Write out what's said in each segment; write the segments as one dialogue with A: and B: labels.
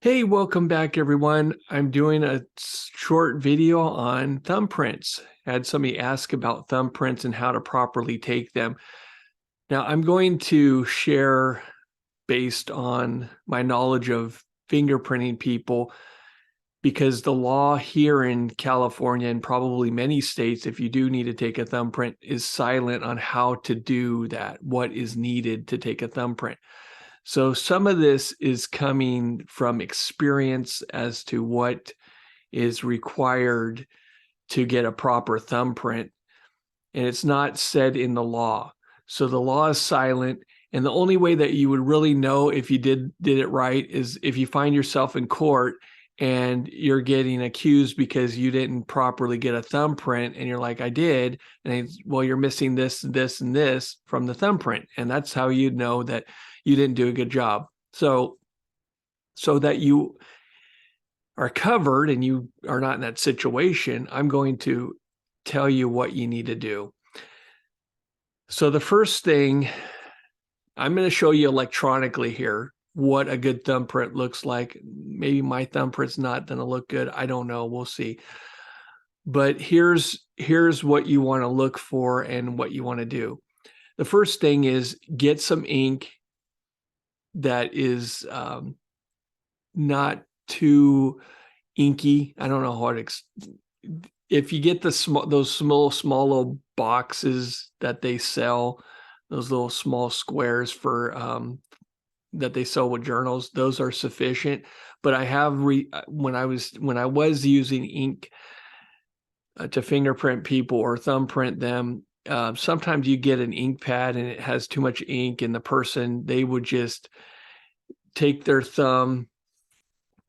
A: Hey, welcome back, everyone. I'm doing a short video on thumbprints. I had somebody ask about thumbprints and how to properly take them. Now, I'm going to share based on my knowledge of fingerprinting people, because the law here in California and probably many states, if you do need to take a thumbprint, is silent on how to do that, what is needed to take a thumbprint. So some of this is coming from experience as to what is required to get a proper thumbprint, and it's not said in the law. So the law is silent, and the only way that you would really know if you did it right is if you find yourself in court and you're getting accused because you didn't properly get a thumbprint, and you're like, I did, and well, you're missing this, this, and this from the thumbprint, and that's how you'd know that you didn't do a good job. So that you are covered and you are not in that situation, I'm going to tell you what you need to do. So the first thing, I'm going to show you electronically here what a good thumbprint looks like. Maybe my thumbprint's not going to look good. I don't know. We'll see. But here's what you want to look for and what you want to do. The first thing is get some ink that is not too inky. I don't know how to if you get those small little boxes that they sell, those little small squares for that they sell with journals, those are sufficient. But I have when I was using ink to fingerprint people or thumbprint them, sometimes you get an ink pad and it has too much ink, and the person, they would just take their thumb.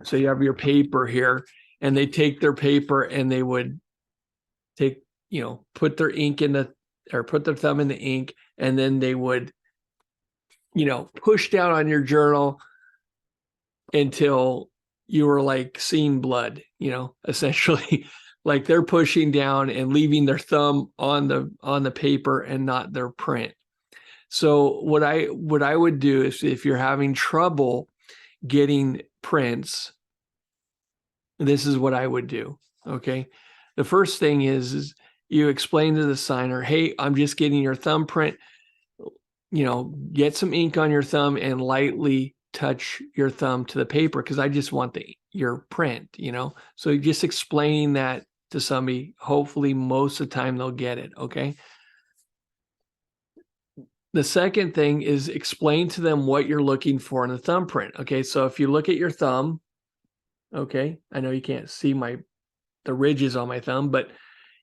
A: So you have your paper here, and they take their paper and they would take, put their ink in or put their thumb in the ink, and then they would, push down on your journal until you were like seeing blood, essentially. Like they're pushing down and leaving their thumb on the paper and not their print. So what I would do is, if you're having trouble getting prints, this is what I would do. Okay. The first thing is you explain to the signer, hey, I'm just getting your thumbprint. Get some ink on your thumb and lightly touch your thumb to the paper, because I just want your print, So just explaining that to somebody, hopefully most of the time they'll get it. Okay. The second thing is explain to them what you're looking for in the thumbprint. Okay. So if you look at your thumb, okay, I know you can't see the ridges on my thumb, but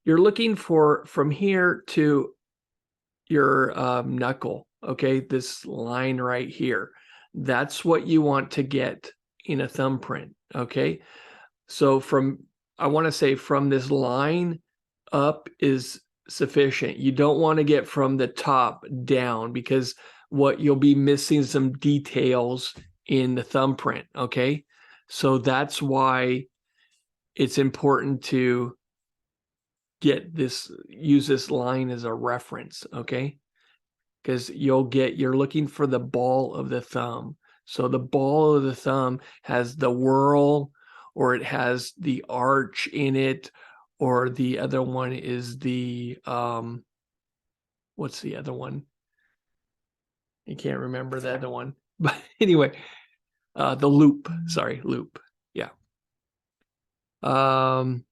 A: you're looking for from here to your knuckle. Okay. This line right here. That's what you want to get in a thumbprint. Okay. So I want to say from this line up is sufficient. You don't want to get from the top down, because you'll be missing some details in the thumbprint. Okay. So that's why it's important to use this line as a reference. Okay. Because you're looking for the ball of the thumb. So the ball of the thumb has the whorl, or it has the arch in it, or the other one is the, what's the other one? I can't remember the other one. But anyway, the loop, sorry, loop. Yeah. And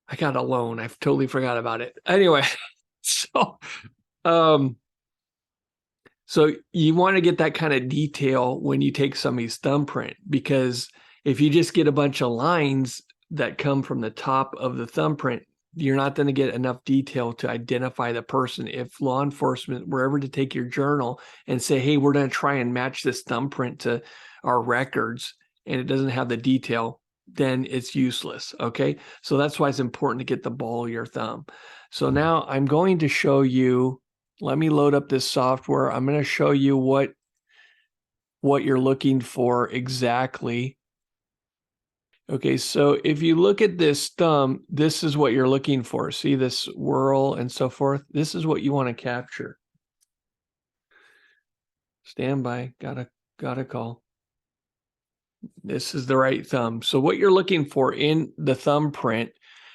A: I got a loan. I've totally forgot about it. Anyway, so you want to get that kind of detail when you take somebody's thumbprint, because if you just get a bunch of lines that come from the top of the thumbprint, you're not going to get enough detail to identify the person. If law enforcement were ever to take your journal and say, hey, we're going to try and match this thumbprint to our records, and it doesn't have the detail, then it's useless. Okay. So that's why it's important to get the ball of your thumb. So now I'm going to show you, let me load up this software. I'm going to show you what you're looking for exactly. Okay. So if you look at this thumb, this is what you're looking for. See this whorl and so forth. This is what you want to capture. Stand by. Got a call. This is the right thumb. So what you're looking for in the thumbprint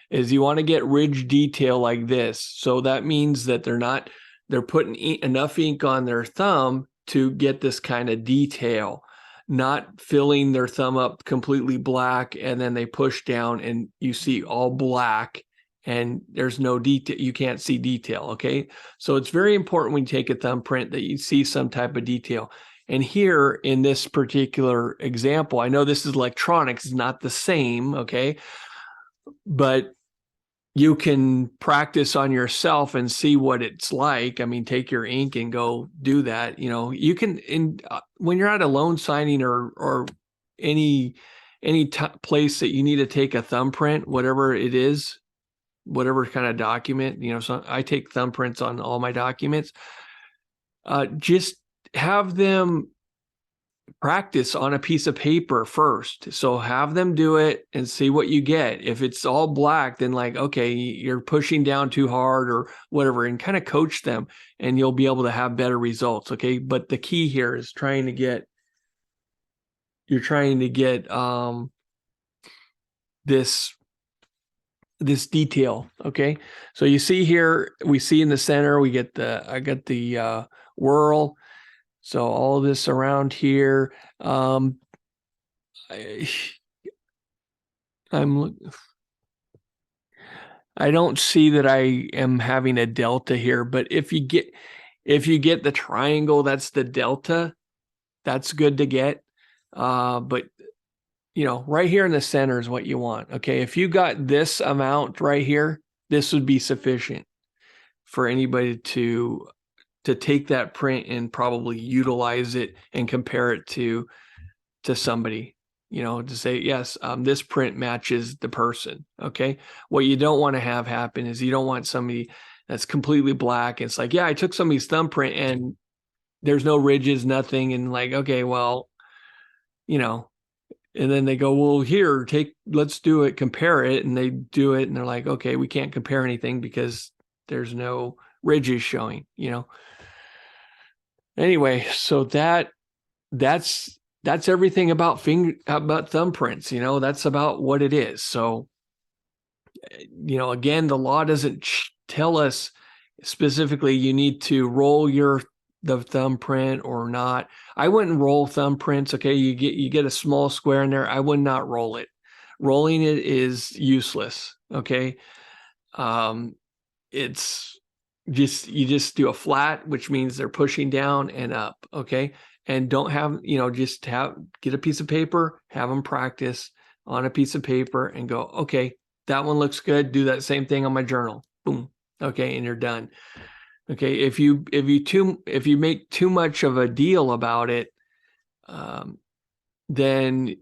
A: is you want to get ridge detail like this. So that means that they're putting enough ink on their thumb to get this kind of detail, not filling their thumb up completely black and then they push down and you see all black and there's no detail. You can't see detail. Okay. So it's very important when you take a thumbprint that you see some type of detail. And here in this particular example, I know this is electronics, it's not the same, okay? But you can practice on yourself and see what it's like. I mean, take your ink and go do that. You know, you can, when you're at a loan signing or any place that you need to take a thumbprint, whatever it is, whatever kind of document, you know, so I take thumbprints on all my documents. Just have them practice on a piece of paper first. So have them do it and see what you get. If it's all black, then like, okay, you're pushing down too hard or whatever, and kind of coach them and you'll be able to have better results. Okay. But the key here is you're trying to get this detail. Okay. So you see here, we see in the center, I got the whirl. So all of this around here, I don't see that I am having a delta here, but if you get the triangle, that's the delta. That's good to get. But you know, right here in the center is what you want. Okay, if you got this amount right here, this would be sufficient for anybody to take that print and probably utilize it and compare it to somebody, you know, to say, yes, this print matches the person. Okay. What you don't want to have happen is you don't want somebody that's completely black. It's like, yeah, I took somebody's thumbprint and there's no ridges, nothing. And like, okay, well, you know, and then they go, well, here, let's do it, compare it. And they do it. And they're like, okay, we can't compare anything because there's no ridges showing, you know. Anyway, so that's everything about thumbprints, you know, that's about what it is. So, you know, again, the law doesn't tell us specifically you need to roll the thumbprint or not. I wouldn't roll thumbprints. Okay. You get a small square in there. I would not roll it. Rolling it is useless. Okay. It's you just do a flat, which means they're pushing down and up. Okay. And don't have, you know, just get a piece of paper, have them practice on a piece of paper and go, okay, that one looks good. Do that same thing on my journal. Boom. Okay. And you're done. Okay. If you make too much of a deal about it, then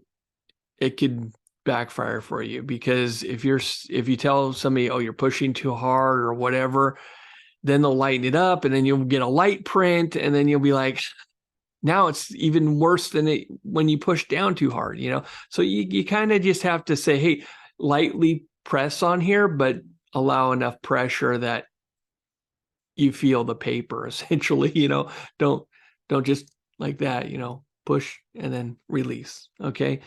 A: it could backfire for you, because if you tell somebody, oh, you're pushing too hard or whatever, then they'll lighten it up and then you'll get a light print and then you'll be like, now it's even worse than when you push down too hard, you know? So you kind of just have to say, hey, lightly press on here, but allow enough pressure that you feel the paper essentially, you know, don't just like that, you know, push and then release. Okay.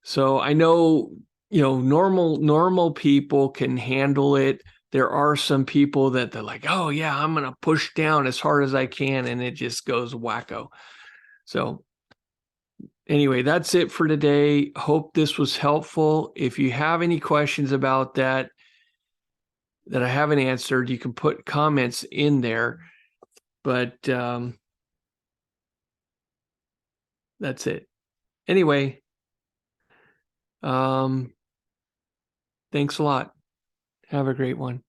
A: So I know, you know, normal people can handle it. There are some people that they're like, oh yeah, I'm going to push down as hard as I can. And it just goes wacko. So anyway, that's it for today. Hope this was helpful. If you have any questions about that I haven't answered, you can put comments in there, but that's it. Anyway, thanks a lot. Have a great one.